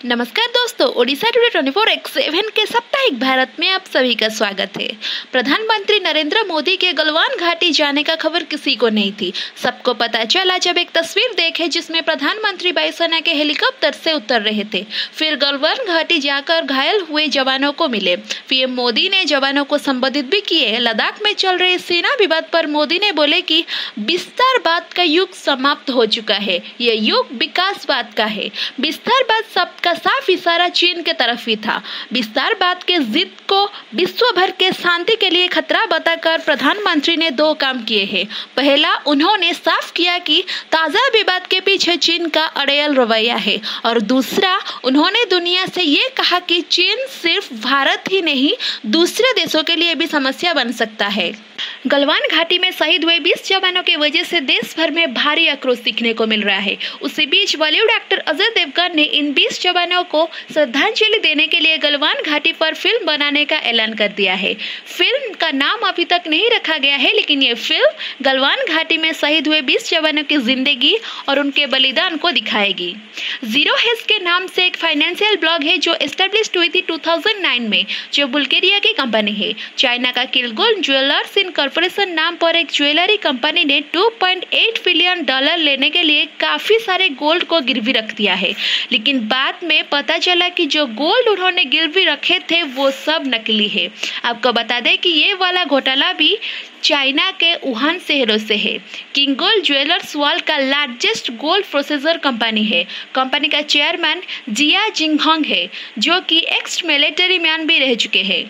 नमस्कार दोस्तों, ओडिशा टुडे 24/7 के साप्ताहिक भारत में आप सभी का स्वागत है। प्रधानमंत्री नरेंद्र मोदी के गलवान घाटी जाने का खबर किसी को नहीं थी। सबको पता चला जब एक तस्वीर देखे जिसमें प्रधानमंत्री वायुसेना के हेलीकॉप्टर से उतर रहे थे। फिर गलवान घाटी जाकर घायल हुए जवानों को मिले। पीएम मोदी ने जवानों को संबोधित भी किए। लद्दाख में चल रहे सेना विवाद पर मोदी ने बोले कि विस्तारवाद का युग समाप्त हो चुका है, ये युग विकासवाद का है। विस्तारवाद सबका साफ इशारा चीन के तरफ ही था। विस्तारवाद के जिद को विश्व भर के शांति के लिए खतरा बताकर प्रधानमंत्री ने दो काम किए हैं। पहला, उन्होंने साफ किया कि ताजा विवाद के पीछे चीन का अड़ियल रवैया है, और दूसरा, उन्होंने दुनिया से ये कहा कि चीन सिर्फ भारत ही नहीं दूसरे देशों के लिए भी समस्या बन सकता है। गलवान घाटी में शहीद हुए 20 जवानों की वजह से देश भर में भारी आक्रोश दिखने को मिल रहा है। उसी बीच बॉलीवुड एक्टर अजय देवगन ने इन 20 जवानों को श्रद्धांजलि देने के लिए गलवान घाटी पर फिल्म बनाने का ऐलान कर दिया है। फिल्म का नाम अभी तक नहीं रखा गया है, लेकिन ये फिल्म गलवान घाटी में शहीद हुए 20 जवानों की जिंदगी और उनके बलिदान को दिखाएगी। जीरो हेज के नाम से एक फाइनेंशियल ब्लॉग है जो एस्टेब्लिश हुई थी 2009 में, जो बुल्गारिया की कंपनी है। चाइना का किलगोल ज्वेलर्स कॉर्पोरेशन नाम पर एक ज्वेलरी कंपनी ने $2.8 बिलियन लेने के लिए काफी सारे गोल्ड को गिरवी रख दिया है, लेकिन बाद में पता चला कि जो गोल्ड उन्होंने गिरवी रखे थे वो सब नकली है। आपको बता दें कि ये वाला घोटाला भी चाइना के वुहान शहरों से है। किंगगोल ज्वेलर्स वर्ल्ड का लार्जेस्ट गोल्ड प्रोसेसर कंपनी है। कंपनी का चेयरमैन जिया जिंगहोंग है, जो कि एक्स मिलिट्री मैन भी रह चुके हैं।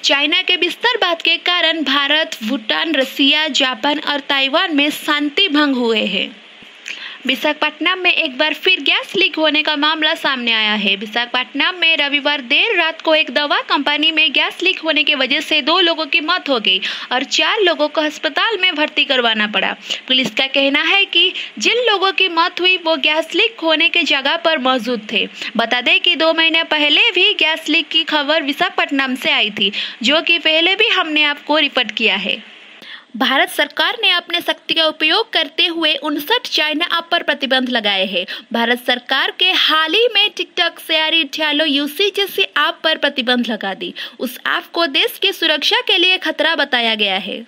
चाइना के विस्तारवाद के कारण भारत, भूटान, रसिया, जापान और ताइवान में शांति भंग हुए हैं। विशाखापट्टनम में एक बार फिर गैस लीक होने का मामला सामने आया है। विशाखापट्टनम में रविवार देर रात को एक दवा कंपनी में गैस लीक होने की वजह से 2 लोगों की मौत हो गई और 4 लोगों को अस्पताल में भर्ती करवाना पड़ा। पुलिस का कहना है कि जिन लोगों की मौत हुई वो गैस लीक होने की जगह पर मौजूद थे। बता दें कि 2 महीने पहले भी गैस लीक की खबर विशाखापट्टनम से आई थी, जो कि पहले भी हमने आपको रिपोर्ट किया है। भारत सरकार ने अपने शक्ति का उपयोग करते हुए 59 चाइना ऐप पर प्रतिबंध लगाए हैं। भारत सरकार के हाल ही में टिकटॉक, शेयर, ठेलो, यूसी जैसी ऐप पर प्रतिबंध लगा दी। उस ऐप को देश की सुरक्षा के लिए खतरा बताया गया है।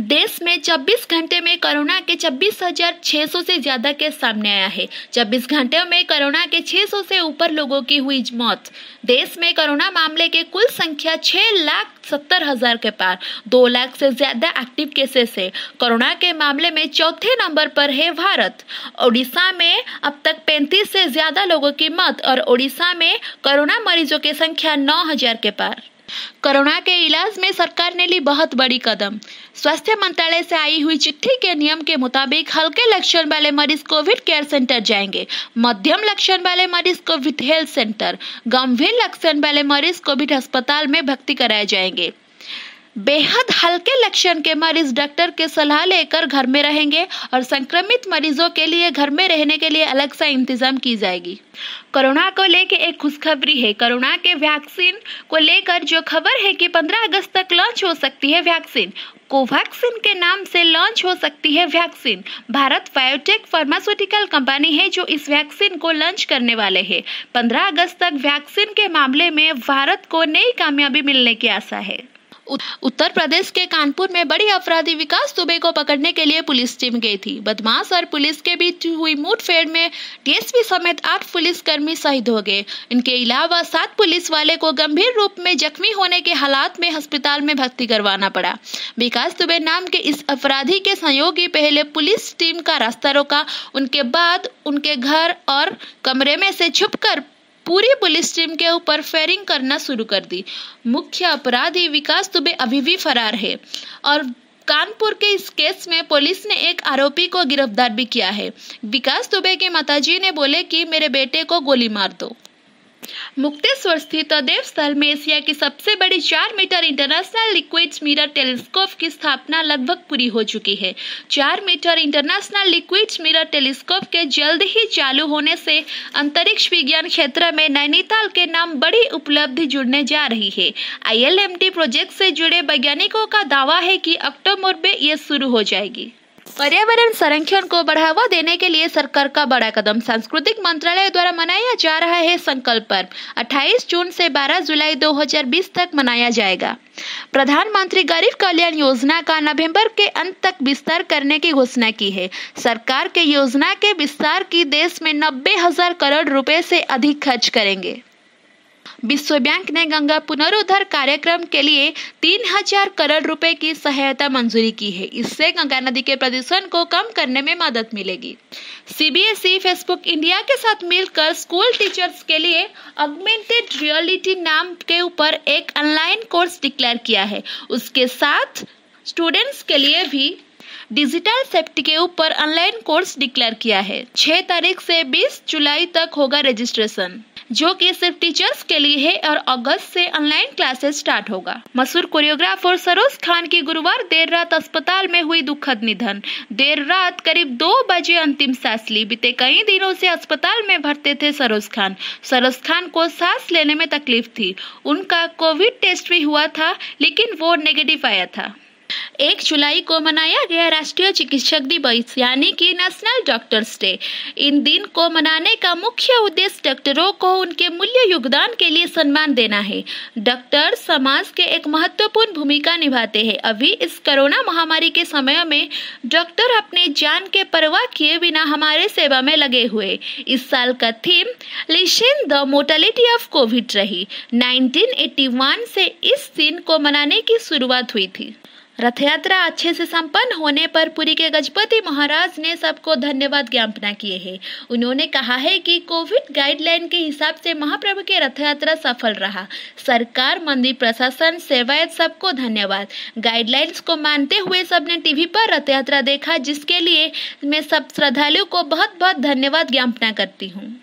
देश में 24 घंटे में कोरोना के 26,600 से ज्यादा केस सामने आया है। 24 घंटे में कोरोना के 600 से ऊपर लोगों की हुई मौत। देश में कोरोना मामले की कुल संख्या 6,70,000 के पार। 2 लाख से ज्यादा एक्टिव केसेस है। कोरोना के मामले में चौथे नंबर पर है भारत। ओडिशा में अब तक 35 से ज्यादा लोगों की मौत और ओडिशा में कोरोना मरीजों की संख्या 9,000 के पार। कोरोना के इलाज में सरकार ने ली बहुत बड़ी कदम। स्वास्थ्य मंत्रालय से आई हुई चिट्ठी के नियम के मुताबिक हल्के लक्षण वाले मरीज कोविड केयर सेंटर जाएंगे, मध्यम लक्षण वाले मरीज कोविड हेल्थ सेंटर, गंभीर लक्षण वाले मरीज कोविड अस्पताल में भर्ती कराए जाएंगे। बेहद हल्के लक्षण के मरीज डॉक्टर की सलाह लेकर घर में रहेंगे और संक्रमित मरीजों के लिए घर में रहने के लिए अलग से इंतजाम की जाएगी। कोरोना को लेकर एक खुशखबरी है। कोरोना के वैक्सीन को लेकर जो खबर है कि 15 अगस्त तक लॉन्च हो सकती है वैक्सीन। कोवैक्सीन के नाम से लॉन्च हो सकती है vaccine. Bharat biotech pharmaceutical company है जो इस वैक्सीन को लॉन्च करने वाले हैं। 15 अगस्त तक वैक्सीन के मामले में भारत को नई कामयाबी मिलने की आशा है। उत्तर प्रदेश के कानपुर में बड़ी अपराधी विकास दुबे को पकड़ने के लिए पुलिस टीम गई थी। बदमाश और पुलिस के बीच हुई मुठभेड़ में डीएसपी समेत 8 पुलिसकर्मी शहीद हो गए। इनके अलावा 7 पुलिस वाले को गंभीर रूप में जख्मी होने के हालात में अस्पताल में भर्ती करवाना पड़ा। विकास दुबे नाम के इस अपराधी के सहयोगी पहले पुलिस टीम का रास्ता रोका, उनके बाद उनके घर और कमरे में से छुपकर पूरी पुलिस टीम के ऊपर फायरिंग करना शुरू कर दी। मुख्य अपराधी विकास दुबे अभी भी फरार है और कानपुर के इस केस में पुलिस ने एक आरोपी को गिरफ्तार भी किया है। विकास दुबे के माताजी ने बोले कि मेरे बेटे को गोली मार दो। मुक्तेश्वर स्थित देव स्थल में एशिया की सबसे बड़ी 4 metre international liquid mirror telescope की स्थापना लगभग पूरी हो चुकी है। 4 metre international liquid mirror telescope के जल्द ही चालू होने से अंतरिक्ष विज्ञान क्षेत्र में नैनीताल के नाम बड़ी उपलब्धि जुड़ने जा रही है। ILMT प्रोजेक्ट से जुड़े वैज्ञानिकों का दावा है कि अक्टूबर में ये शुरू हो जाएगी। पर्यावरण संरक्षण को बढ़ावा देने के लिए सरकार का बड़ा कदम। सांस्कृतिक मंत्रालय द्वारा मनाया जा रहा है संकल्प पर्व। 28 जून से 12 जुलाई 2020 तक मनाया जाएगा। प्रधानमंत्री गरीब कल्याण योजना का नवंबर के अंत तक विस्तार करने की घोषणा की है। सरकार के योजना के विस्तार की देश में 90,000 करोड़ रुपए से अधिक खर्च करेंगे। विश्व बैंक ने गंगा पुनरुद्धार कार्यक्रम के लिए 3,000 करोड़ रुपए की सहायता मंजूरी की है। इससे गंगा नदी के प्रदूषण को कम करने में मदद मिलेगी। CBSE फेसबुक इंडिया के साथ मिलकर स्कूल टीचर्स के लिए ऑगमेंटेड रियलिटी नाम के ऊपर एक ऑनलाइन कोर्स डिक्लेयर किया है। उसके साथ स्टूडेंट्स के लिए भी डिजिटल सेफ्टी के ऊपर ऑनलाइन कोर्स डिक्लेयर किया है। 6 तारीख से 20 जुलाई तक होगा रजिस्ट्रेशन, जो कि सिर्फ टीचर्स के लिए है, और अगस्त से ऑनलाइन क्लासेस स्टार्ट होगा। मशहूर कोरियोग्राफर सरोज खान की गुरुवार देर रात अस्पताल में हुई दुखद निधन। देर रात करीब 2 बजे अंतिम सांस ली। बीते कई दिनों से अस्पताल में भर्ती थे सरोज खान। सरोज खान को सांस लेने में तकलीफ थी। उनका कोविड टेस्ट भी हुआ था, लेकिन वो नेगेटिव आया था। 1 जुलाई को मनाया गया राष्ट्रीय चिकित्सक दिवस, यानी कि नेशनल डॉक्टर्स डे। इन दिन को मनाने का मुख्य उद्देश्य डॉक्टरों को उनके मूल्य योगदान के लिए सम्मान देना है। डॉक्टर समाज के एक महत्वपूर्ण भूमिका निभाते हैं। अभी इस कोरोना महामारी के समय में डॉक्टर अपने जान के परवाह किए बिना हमारे सेवा में लगे हुए। इस साल का theme lesson the mortality of Covid रही। 1981 से इस दिन को मनाने की शुरुआत हुई थी। रथ यात्रा अच्छे से संपन्न होने पर पुरी के गजपति महाराज ने सबको धन्यवाद ज्ञापना किए हैं। उन्होंने कहा है कि कोविड गाइडलाइन के हिसाब से महाप्रभु के रथ यात्रा सफल रहा। सरकार, मंदिर प्रशासन, सेवायत सबको धन्यवाद। गाइडलाइंस को मानते हुए सबने टीवी पर रथ यात्रा देखा, जिसके लिए मैं सब श्रद्धालुओं को बहुत बहुत धन्यवाद ज्ञापना करती हूँ।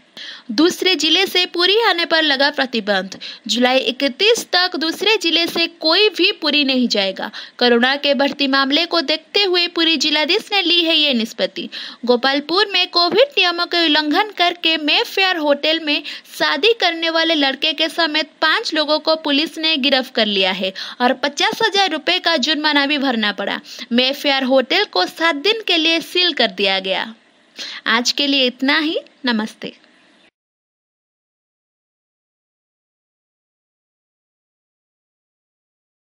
दूसरे जिले से पुरी आने पर लगा प्रतिबंध। जुलाई 31 तक दूसरे जिले से कोई भी पुरी नहीं जाएगा। कोरोना के बढ़ती मामले को देखते हुए पुरी जिलाधीश ने ली है ये निष्पत्ति। गोपालपुर में कोविड नियमों के उल्लंघन करके मेफेयर होटल में शादी करने वाले लड़के के समेत 5 लोगों को पुलिस ने गिरफ्त कर लिया है और 50,000 रुपए का जुर्माना भी भरना पड़ा। मेफेयर होटल को 7 दिन के लिए सील कर दिया गया। आज के लिए इतना ही। नमस्ते।